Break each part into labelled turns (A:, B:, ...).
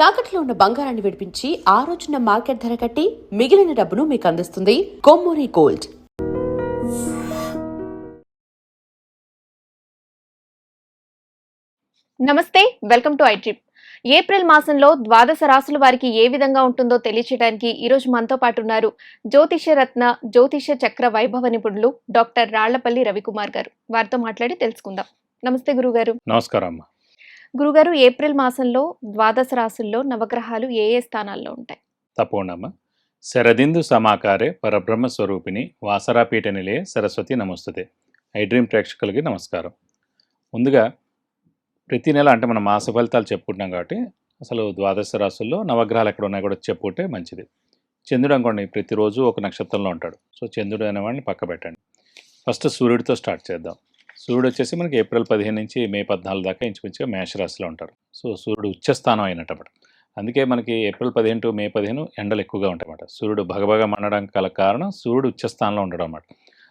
A: తాకట్లో ఉన్న బంగారాన్ని విడిపించి ఆ రోజున మార్కెట్ ధర కట్టి మిగిలిన డబ్బును మీకు అందిస్తుంది కొమ్మూరి గోల్డ్.
B: నమస్తే, వెల్కమ్ టు ఐట్రిప్. ఏప్రిల్ మాసంలో ద్వాదశ రాశుల వారికి ఏ విధంగా ఉంటుందో తెలియచేయడానికి ఈరోజు మనతో పాటు ఉన్నారు జ్యోతిష రత్న జ్యోతిష చక్ర వైభవ నిపుణులు డాక్టర్ రాళ్లపల్లి రవికుమార్ గారు. వారితో మాట్లాడి తెలుసుకుందాం. నమస్తే గురుగారు.
C: నమస్కారం అమ్మా.
B: గురుగారు, ఏప్రిల్ మాసంలో ద్వాదశ రాశుల్లో నవగ్రహాలు ఏ ఏ స్థానాల్లో ఉంటాయి?
C: తప్పకుండా అమ్మా. శరదిందు సమాకారే పరబ్రహ్మ స్వరూపిణి వాసరాపీఠ నిలయ సరస్వతి నమస్తుతే. ఐడ్రీమ్ ప్రేక్షకులకి నమస్కారం. ముందుగా ప్రతి నెల అంటే మనం మాస ఫలితాలు చెప్పుకుంటున్నాం కాబట్టి అసలు ద్వాదశ రాశుల్లో నవగ్రహాలు ఎక్కడ ఉన్నాయో కూడా చెప్పుకుంటే మంచిది. చంద్రుడు అనుకోండి ప్రతిరోజు ఒక నక్షత్రంలో ఉంటాడు. సో చంద్రుడు అనేవాడిని పక్క పెట్టండి. ఫస్ట్ సూర్యుడితో స్టార్ట్ చేద్దాం. సూర్యుడు వచ్చేసి మనకి ఏప్రిల్ 15 నుంచి మే 14 దాకా ఇంచుమించుగా మేషరాశిలో ఉంటారు. సో సూర్యుడు ఉచ్చస్థానం అయినట్టమాట. అందుకే మనకి ఏప్రిల్ 15 టు మే 15 ఎండలు ఎక్కువగా ఉంటాయి అన్నమాట. సూర్యుడు భగభగ మండడానికి గల కారణం సూర్యుడు ఉచ్చస్థానంలో ఉండడం అన్నమాట.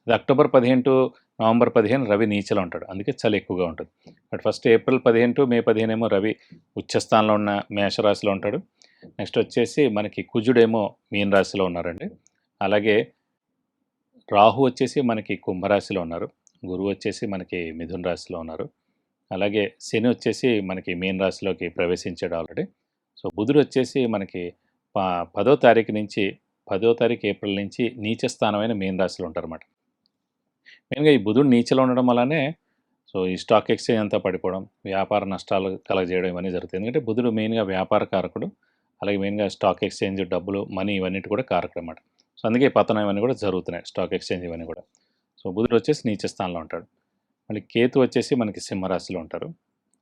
C: అది అక్టోబర్ 15 టు నవంబర్ 15 రవి నీచలో ఉంటాడు, అందుకే చలి ఎక్కువగా ఉంటుంది. బట్ ఫస్ట్ ఏప్రిల్ 15 టు మే 15 ఏమో రవి ఉచ్చస్థానంలో ఉన్న మేషరాశిలో ఉంటాడు. నెక్స్ట్ వచ్చేసి మనకి కుజుడేమో మీన రాశిలో ఉన్నారండి. అలాగే రాహు వచ్చేసి మనకి కుంభరాశిలో ఉన్నారు. గురువు వచ్చేసి మనకి మిథున రాశిలో ఉన్నారు. అలాగే శని వచ్చేసి మనకి మీన రాశిలోకి ప్రవేశించాడు ఆల్రెడీ. సో బుధుడు వచ్చేసి మనకి 10వ తారీఖు నుంచి 10వ తారీఖు ఏప్రిల్ నుంచి నీచ స్థానమైన మీన రాశిలో ఉంటారన్నమాట. మెయిన్గా ఈ బుధుడు నీచలో ఉండడం వల్లనే సో ఈ స్టాక్ ఎక్స్చేంజ్ అంతా పడిపోవడం, వ్యాపార నష్టాలు కలగజేయడం ఇవన్నీ జరుగుతుంది. ఎందుకంటే బుధుడు మెయిన్గా వ్యాపార కారకుడు, అలాగే మెయిన్గా స్టాక్ ఎక్స్చేంజ్, డబ్బులు, మనీ ఇవన్నిటి కూడా కారకుడు అన్నమాట. సో అందుకే పతనం ఇవన్నీ కూడా జరుగుతున్నాయి, స్టాక్ ఎక్స్చేంజ్ ఇవన్నీ కూడా. సో బుధుడు వచ్చేసి నీచ స్థానంలో ఉంటాడు. మళ్ళీ కేతు వచ్చేసి మనకి సింహరాశిలో ఉంటారు.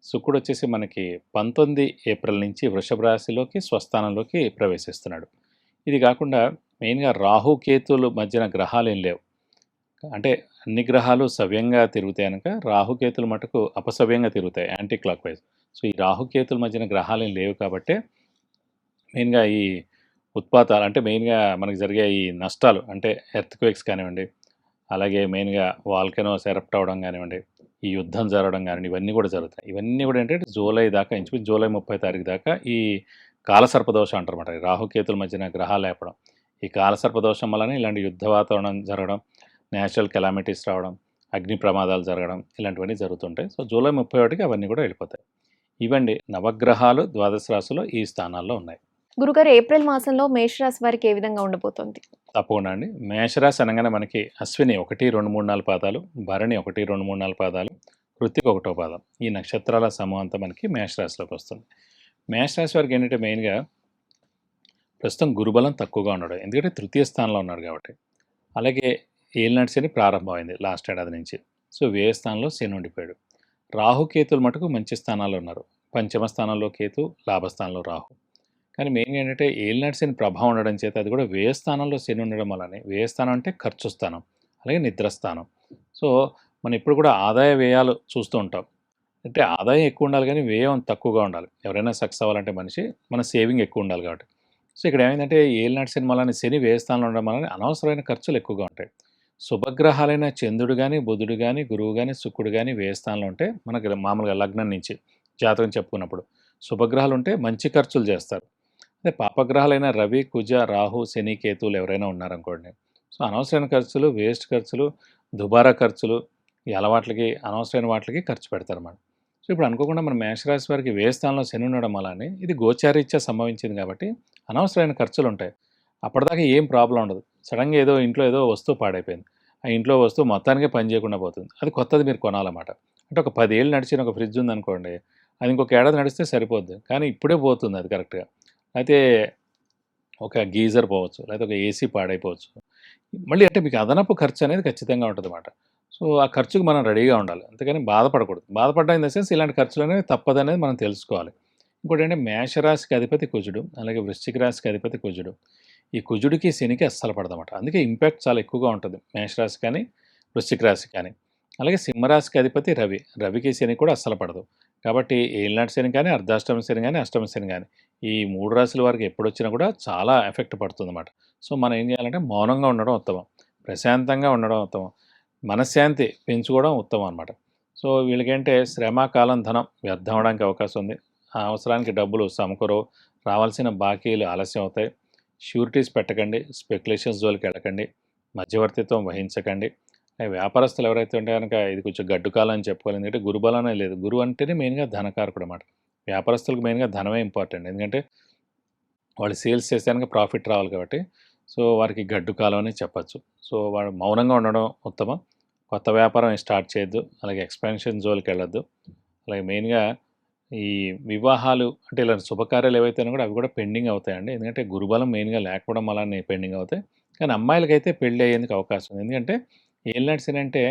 C: శుక్రుడు వచ్చేసి మనకి 19 ఏప్రిల్ నుంచి వృషభ రాశిలోకి స్వస్థానంలోకి ప్రవేశిస్తున్నాడు. ఇది కాకుండా మెయిన్గా రాహు కేతువుల మధ్యన గ్రహాలు ఏం లేవు. అంటే అన్ని గ్రహాలు సవ్యంగా తిరుగుతాయి కనుక రాహుకేతులు మటుకు అపసవ్యంగా తిరుగుతాయి, యాంటీ క్లాక్ వైజ్. సో ఈ రాహుకేతుల మధ్యన గ్రహాలు ఏం లేవు కాబట్టి మెయిన్గా ఈ ఉత్పాతాలు అంటే మెయిన్గా మనకి జరిగే ఈ నష్టాలు అంటే ఎర్త్క్వేక్స్ కానివ్వండి, అలాగే మెయిన్గా వాల్కెనోస్ ఎరప్ట్ అవ్వడం కానివ్వండి, ఈ యుద్ధం జరగడం కానివ్వండి, ఇవన్నీ కూడా జరుగుతాయి. ఇవన్నీ కూడా ఏంటంటే జూలై దాకా ఇంచుమించు జూలై 30 తారీఖు దాకా ఈ కాలసర్పదోషం అంటారన్నమాట. రాహుకేతుల మధ్యన గ్రహాలు లేపడం, ఈ కాలసర్పదోషం వల్లనే ఇలాంటి యుద్ధ వాతావరణం జరగడం, నేచురల్ కెలామిటీస్ రావడం, అగ్ని ప్రమాదాలు జరగడం ఇలాంటివన్నీ జరుగుతుంటాయి. సో జూలై 31కి అవన్నీ కూడా వెళ్ళిపోతాయి. ఇవండి నవగ్రహాలు ద్వాదశ రాశిలో ఈ స్థానాల్లో ఉన్నాయి.
B: గురుగారు, ఏప్రిల్ మాసంలో మేషరాశి వారికి ఏ విధంగా ఉండబోతోంది?
C: తప్పకుండా అండి. మేషరాశి అనగానే మనకి అశ్విని 1, 2, 3, 4 పాదాలు, భరణి 1, 2, 3, 4 పాదాలు, కృత్తిక 1వ పాదం, ఈ నక్షత్రాల సమూహం అంతా మనకి మేషరాశిలోకి వస్తుంది. మేషరాశి వారికి ఏంటంటే మెయిన్గా ప్రస్తుతం గురుబలం తక్కువగా ఉన్నాడు, ఎందుకంటే తృతీయ స్థానంలో ఉన్నాడు కాబట్టి. అలాగే ఏలినాటి శని ప్రారంభమైంది లాస్ట్ ఏడాది నుంచి. సో వ్యయ స్థానంలో శని ఉండిపోయాడు. రాహుకేతులు మటుకు మంచి స్థానాల్లో ఉన్నారు. పంచమ స్థానంలో కేతు, లాభస్థానంలో రాహు. కానీ మెయిన్గా ఏంటంటే ఏలినాటి శని ప్రభావం ఉండడం చేత అది కూడా వ్యయ స్థానంలో శని ఉండడం వల్లనే, వ్యయ స్థానం అంటే ఖర్చు స్థానం, అలాగే నిద్రస్థానం. సో మనం ఇప్పుడు కూడా ఆదాయ వ్యయాలు చూస్తూ ఉంటాం. అంటే ఆదాయం ఎక్కువ ఉండాలి కానీ వ్యయం తక్కువగా ఉండాలి. ఎవరైనా సక్సెస్ అవ్వాలంటే మనిషి మన సేవింగ్ ఎక్కువ ఉండాలి కాబట్టి. సో ఇక్కడ ఏమైందంటే ఏలినాటి శని వల్ల శని వ్యయ స్థానంలో ఉండడం వల్ల అనవసరమైన ఖర్చులు ఎక్కువగా ఉంటాయి. శుభగ్రహాలైన చంద్రుడు కానీ, బుధుడు కానీ, గురువు కానీ, శుక్రుడు కానీ వ్యయ స్థానంలో ఉంటే మనకి మామూలుగా లగ్నం నుంచి జాతకం చెప్పుకున్నప్పుడు శుభగ్రహాలు ఉంటే మంచి ఖర్చులు చేస్తారు. అదే పాపగ్రహాలైన రవి, కుజ, రాహు, శని, కేతువులు ఎవరైనా ఉన్నారనుకోండి, సో అనవసరమైన ఖర్చులు, వేస్ట్ ఖర్చులు, దుబారా ఖర్చులు, ఈ అలవాట్లకి, అనవసరమైన వాటికి ఖర్చు పెడతారన్నమాట. సో ఇప్పుడు అనుకోకుండా మన మేషరాశి వారికి వ్యయ స్థానంలో శని ఉండడం వల్లనే ఇది గోచారీత్యా సంభవించింది కాబట్టి అనవసరమైన ఖర్చులు ఉంటాయి. అప్పటిదాకా ఏం ప్రాబ్లం ఉండదు. సడన్గా ఇంట్లో ఏదో వస్తువు పాడైపోయింది, ఆ ఇంట్లో వస్తువు మొత్తానికే పని చేయకుండా పోతుంది, అది కొత్తది మీరు కొనాలన్నమాట. అంటే ఒక 10 ఏళ్ళు నడిచిన ఒక ఫ్రిడ్జ్ ఉందనుకోండి, అది ఇంకొక ఏడాది నడిస్తే సరిపోద్ది, కానీ ఇప్పుడే పోతుంది అది కరెక్ట్గా. అయితే ఒక గీజర్ పోవచ్చు, లేకపోతే ఒక ఏసీ పాడైపోవచ్చు. మళ్ళీ అంటే మీకు అదనపు ఖర్చు అనేది ఖచ్చితంగా ఉంటుందన్నమాట. సో ఆ ఖర్చుకు మనం రెడీగా ఉండాలి, అంతేకాని బాధపడకూడదు. బాధపడ్డా ఇన్ ద సెన్స్ ఇలాంటి ఖర్చులు అనేవి తప్పదనేది మనం తెలుసుకోవాలి. ఇంకోటి ఏంటంటే మేషరాశికి అధిపతి కుజుడు, అలాగే వృశ్చిక రాశికి అధిపతి కుజుడు. ఈ కుజుడికి శనికి అస్సలు పడదన్నమాట. అందుకే ఇంపాక్ట్ చాలా ఎక్కువగా ఉంటుంది మేషరాశి కానీ, వృశ్చిక రాశి కానీ. అలాగే సింహరాశికి అధిపతి రవి, రవికి శని కూడా అస్సలు పడదు. కాబట్టి ఏలినాటి శని కానీ, అర్ధాష్టమ శని కానీ, అష్టమ శని కానీ, ఈ 3 రాశుల వారికి ఎప్పుడొచ్చినా కూడా చాలా ఎఫెక్ట్ పడుతుందన్నమాట. సో మనం ఏం చేయాలంటే మౌనంగా ఉండడం ఉత్తమం, ప్రశాంతంగా ఉండడం ఉత్తమం, మనశ్శాంతి పెంచుకోవడం ఉత్తమం అన్నమాట. సో వీళ్ళకేంటే శ్రమ, కాలం, ధనం వ్యర్థం అవడానికి అవకాశం ఉంది. ఆ అవసరానికి డబ్బులు సమకూరవు, రావాల్సిన బాకీలు ఆలస్యం అవుతాయి. షూరిటీస్ పెట్టకండి, స్పెక్యులేషన్స్ జోలికి వెళ్ళకండి, మధ్యవర్తిత్వం వహించకండి. వ్యాపారస్తులు ఎవరైతే ఉంటే కనుక ఇది కొంచెం గడ్డు కాలం అని చెప్పుకోవాలి. ఎందుకంటే గురుబలమే లేదు. గురువు అంటేనే మెయిన్గా ధనకారకుడు అన్నమాట. వ్యాపారస్తులకు మెయిన్గా ధనమే ఇంపార్టెంట్. ఎందుకంటే వాళ్ళు సేల్స్ చేస్తే కనుక ప్రాఫిట్ రావాలి కాబట్టి సో వారికి గడ్డు కాలం అని చెప్పచ్చు. సో వాడు మౌనంగా ఉండడం ఉత్తమం. కొత్త వ్యాపారం స్టార్ట్ చేయొద్దు, అలాగే ఎక్స్పాన్షన్ జోలికి వెళ్ళొద్దు. అలాగే మెయిన్గా ఈ వివాహాలు అంటే ఇలా శుభకార్యాలు ఏవైతే కూడా అవి కూడా పెండింగ్ అవుతాయండి. ఎందుకంటే గురుబలం మెయిన్గా లేకపోవడం అలానే పెండింగ్ అవుతాయి. కానీ అమ్మాయిలకైతే పెళ్ళి అయ్యేందుకు అవకాశం ఉంది. ఎందుకంటే ఏలినాటి శని అంటే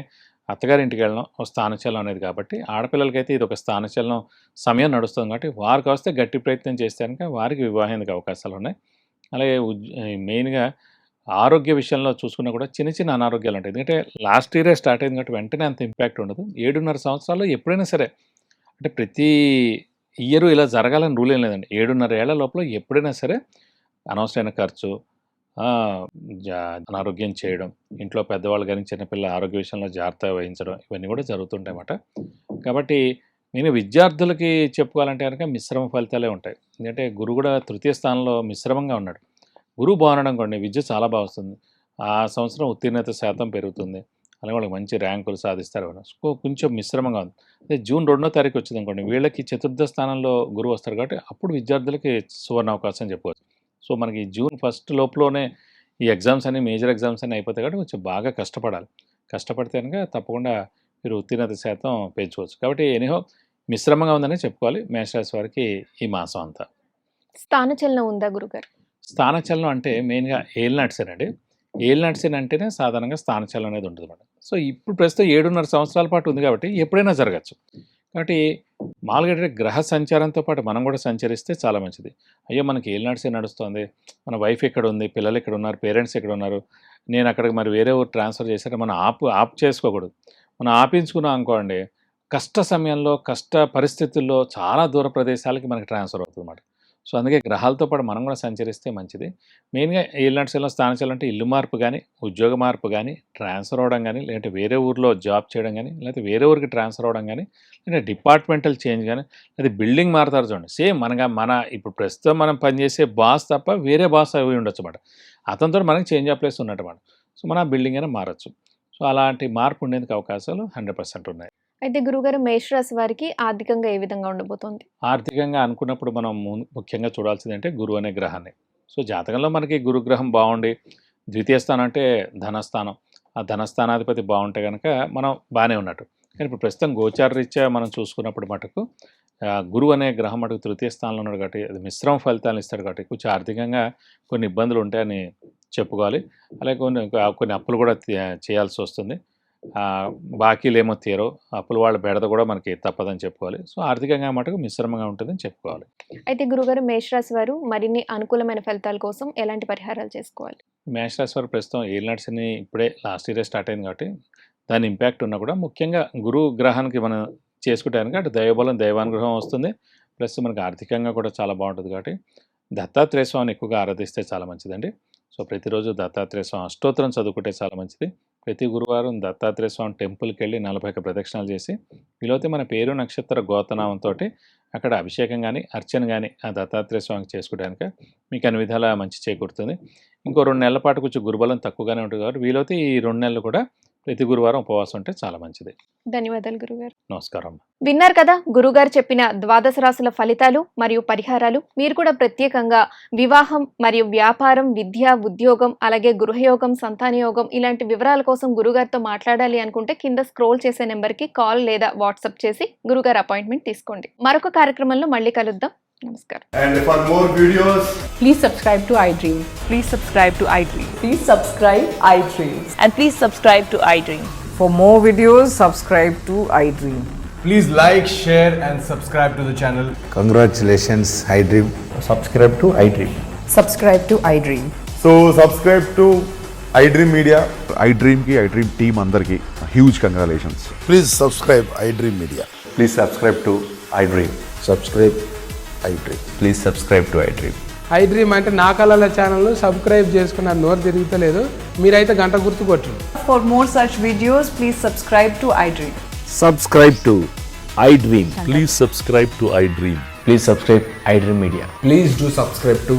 C: అత్తగారింటికి వెళ్ళడం ఒక స్థానచలనం అనేది కాబట్టి ఆడపిల్లలకైతే ఇది ఒక స్థానచలనం సమయం నడుస్తుంది కాబట్టి వారికి వస్తే గట్టి ప్రయత్నం చేస్తే కనుక వారికి వివాహానికి అవకాశాలు ఉన్నాయి. అలాగే మెయిన్గా ఆరోగ్య విషయంలో చూసుకున్నా కూడా చిన్న చిన్న అనారోగ్యాలు ఉంటాయి. ఎందుకంటే లాస్ట్ ఇయరే స్టార్ట్ అయింది కాబట్టి వెంటనే అంత ఇంపాక్ట్ ఉండదు. 7.5 సంవత్సరాలు ఎప్పుడైనా సరే అంటే ప్రతి ఇయర్ ఇలా జరగాలని రూల్ ఏం లేదండి. 7.5 ఏళ్ల లోపల ఎప్పుడైనా సరే అనవసరమైన ఖర్చు, అనారోగ్యం చేయడం, ఇంట్లో పెద్దవాళ్ళు కానీ చిన్నపిల్లల ఆరోగ్య విషయంలో జాగ్రత్త వహించడం ఇవన్నీ కూడా జరుగుతుంటాయి అన్నమాట. కాబట్టి నేను విద్యార్థులకి చెప్పుకోవాలంటే కనుక మిశ్రమ ఫలితాలే ఉంటాయి. ఎందుకంటే గురువు కూడా తృతీయ స్థానంలో మిశ్రమంగా ఉన్నాడు. గురువు బాగున్నాడు అనుకోండి విద్య చాలా బాగా వస్తుంది. ఆ సంవత్సరం ఉత్తీర్ణత శాతం పెరుగుతుంది. అలాగే వాళ్ళకి మంచి ర్యాంకులు సాధిస్తారు. కొంచెం మిశ్రమంగా ఉంది. అదే జూన్ 2వ తారీఖు వచ్చింది అనుకోండి వీళ్ళకి చతుర్థ స్థానంలో గురువు వస్తారు కాబట్టి అప్పుడు విద్యార్థులకి సువర్ణ అవకాశం చెప్పుకోవచ్చు. సో మనకి జూన్ 1 లోపలనే ఈ ఎగ్జామ్స్ అన్ని మేజర్ ఎగ్జామ్స్ అన్నీ అయిపోతాయి కాబట్టి కొంచెం బాగా కష్టపడాలి. కష్టపడితే కనుక తప్పకుండా మీరు ఉత్తీర్ణత శాతం పెంచుకోవచ్చు. కాబట్టి ఎనీహో మిశ్రమంగా ఉందని చెప్పుకోవాలి మేషరాశి వారికి ఈ మాసం అంతా.
B: స్థానచలనం ఉందా గురుగారు?
C: స్థానచలనం అంటే మెయిన్గా ఏలినాటి శని అండి. ఏలినాటి శని అంటేనే సాధారణంగా స్థానచలనం అనేది ఉంటుంది అన్నమాట. సో ఇప్పుడు ప్రస్తుతం 7.5 సంవత్సరాల పాటు ఉంది కాబట్టి ఎప్పుడైనా జరగచ్చు. కాబట్టి మామూలుగా గ్రహ సంచారంతో పాటు మనం కూడా సంచరిస్తే చాలా మంచిది. అయ్యో మనకి ఏలినాటి శని నడుస్తుంది, మన వైఫ్ ఎక్కడ ఉంది, పిల్లలు ఎక్కడ ఉన్నారు, పేరెంట్స్ ఎక్కడ ఉన్నారు, నేను అక్కడికి మరి వేరే ఊరు ట్రాన్స్ఫర్ చేశారు, మనం ఆప్ చేసుకోకూడదు. మనం ఆపించుకున్నాం అనుకోండి కష్ట సమయంలో కష్ట పరిస్థితుల్లో చాలా దూర ప్రదేశాలకి మనకి ట్రాన్స్ఫర్ అవుతుంది అన్నమాట. సో అందుకే గ్రహాలతో పాటు మనం కూడా సంచరిస్తే మంచిది. మెయిన్గా ఏలినాటి శనిలో స్థానచలనం అంటే ఇల్లు మార్పు కానీ, ఉద్యోగ మార్పు కానీ, ట్రాన్స్ఫర్ అవ్వడం కానీ, లేదంటే వేరే ఊరిలో జాబ్ చేయడం కానీ, లేకపోతే వేరే ఊరికి ట్రాన్స్ఫర్ అవ్వడం కానీ, లేదా డిపార్ట్మెంటల్ చేంజ్ కానీ, లేదా బిల్డింగ్ మారుతారు చూడండి. సేమ్ మన ఇప్పుడు ప్రస్తుతం మనం పనిచేసే బాస్ తప్ప వేరే బాస్ అవి ఉండొచ్చు అన్నమాట. అతనితో మనకి చేంజ్ ఆఫ్ ప్లేస్ ఉన్నట్టు అన్నమాట. సో మన బిల్డింగ్ అయినా మారచ్చు. సో అలాంటి మార్పు ఉండేందుకు అవకాశాలు 100% ఉన్నాయి.
B: అయితే గురుగారు మేషరాశి వారికి ఆర్థికంగా ఏ విధంగా ఉండబోతోంది?
C: ఆర్థికంగా అనుకున్నప్పుడు మనం ముఖ్యంగా చూడాల్సింది అంటే గురువు అనే గ్రహాన్ని. సో జాతకంలో మనకి గురుగ్రహం బాగుండి ద్వితీయ స్థానం అంటే ధనస్థానం, ఆ ధనస్థానాధిపతి బాగుంటే కనుక మనం బాగానే ఉన్నట్టు. కానీ ఇప్పుడు ప్రస్తుతం గోచార రీత్యా మనం చూసుకున్నప్పుడు మటుకు గురువు అనే గ్రహం మటుకు తృతీయ స్థానంలో ఉన్నాడు కాబట్టి అది మిశ్రమ ఫలితాలను ఇస్తాడు కాబట్టి కొంచెం ఆర్థికంగా కొన్ని ఇబ్బందులు ఉంటాయని చెప్పుకోవాలి. అలాగే కొన్ని అప్పులు కూడా చేయాల్సి వస్తుంది. బాకీలు ఏమో తీరో అప్పుల వాళ్ళ బెడద కూడా మనకి తప్పదని చెప్పుకోవాలి. సో ఆర్థికంగా మటుకు మిశ్రమంగా ఉంటుందని చెప్పుకోవాలి.
B: అయితే గురుగారు మేషరాశి వారు మరిన్ని అనుకూలమైన ఫలితాల కోసం ఎలాంటి పరిహారాలు చేసుకోవాలి?
C: మేషరాశి వారు ప్రస్తుతం ఏలినాటి శని ఇప్పుడే లాస్ట్ ఇయరే స్టార్ట్ అయింది కాబట్టి దాని ఇంపాక్ట్ ఉన్నా కూడా ముఖ్యంగా గురువు గ్రహానికి మనం చేసుకుంటానికి అటు దైవబలం దైవానుగ్రహం వస్తుంది. ప్లస్ మనకి ఆర్థికంగా కూడా చాలా బాగుంటుంది కాబట్టి దత్తాత్రేయ స్వామిని ఎక్కువగా ఆరాధిస్తే చాలా మంచిదండి. సో ప్రతిరోజు దత్తాత్రేయ స్వామి అష్టోత్తరం చదువుకుంటే చాలా మంచిది. ప్రతి గురువారం దత్తాత్రేయ స్వామి టెంపుల్కి వెళ్ళి 41 ప్రదక్షిణాలు చేసి వీలైతే మన పేరు నక్షత్ర గోతనామంతో అక్కడ అభిషేకం కానీ అర్చన కానీ ఆ దత్తాత్రేయ స్వామికి చేసుకోవడానికి మీకు అన్ని విధాలా మంచి చేకూరుతుంది. ఇంకో 2 నెలల పాటు కొంచెం గురుబలం తక్కువగానే ఉంటుంది కాబట్టి వీలైతే ఈ 2 నెలలు కూడా ప్రతి గురువారం ఉపవాసం ఉంటే చాలా మంచిది.
B: ధన్యవాదాలు గురుగారు.
C: నమస్కారం.
B: విన్నారు కదా గురుగారు చెప్పిన ద్వాదశ రాశుల ఫలితాలు మరియు పరిహారాలు. మీరు కూడా ప్రత్యేకంగా వివాహం మరియు వ్యాపారం, విద్య, ఉద్యోగం, అలాగే గృహయోగం, సంతానయోగం ఇలాంటి వివరాల కోసం గురుగారితో మాట్లాడాలి అనుకుంటే కింద స్క్రోల్ చేసే నెంబర్కి కాల్ లేదా వాట్సాప్ చేసి గురుగారు అపాయింట్మెంట్ తీసుకోండి. మరొక కార్యక్రమంలో మళ్ళీ కలుద్దాం. నమస్కారం.
D: And for more videos,
E: Please subscribe to iDream.
F: Please subscribe to iDream.
E: Please subscribe iDream.
F: And please subscribe to iDream.
E: For more videos, subscribe to iDream.
D: please like, share and subscribe to the channel.
G: Congratulations, iDream.
H: Subscribe to iDream.
E: Subscribe to iDream.
D: So subscribe to iDream Media.
H: iDream ki iDream team andarki huge congratulations.
G: Please subscribe iDream Media.
H: Please subscribe to iDream.
G: Subscribe iDream.
H: Please subscribe to iDream.
I: iDream అంటే నా కళల channel subscribe చేసుకున్న నోరు తిరుగుతలేదు, మీరైతే గంట గుర్తు కొట్టండి.
E: For more such videos, please subscribe to iDream.
J: Subscribe to iDream. Please subscribe to iDream. Please subscribe iDream Media.
D: Please do subscribe to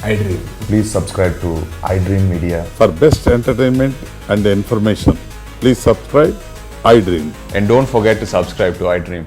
D: iDream.
H: Please subscribe to iDream Media.
G: For best entertainment and information, please subscribe iDream.
H: And don't forget to subscribe to iDream.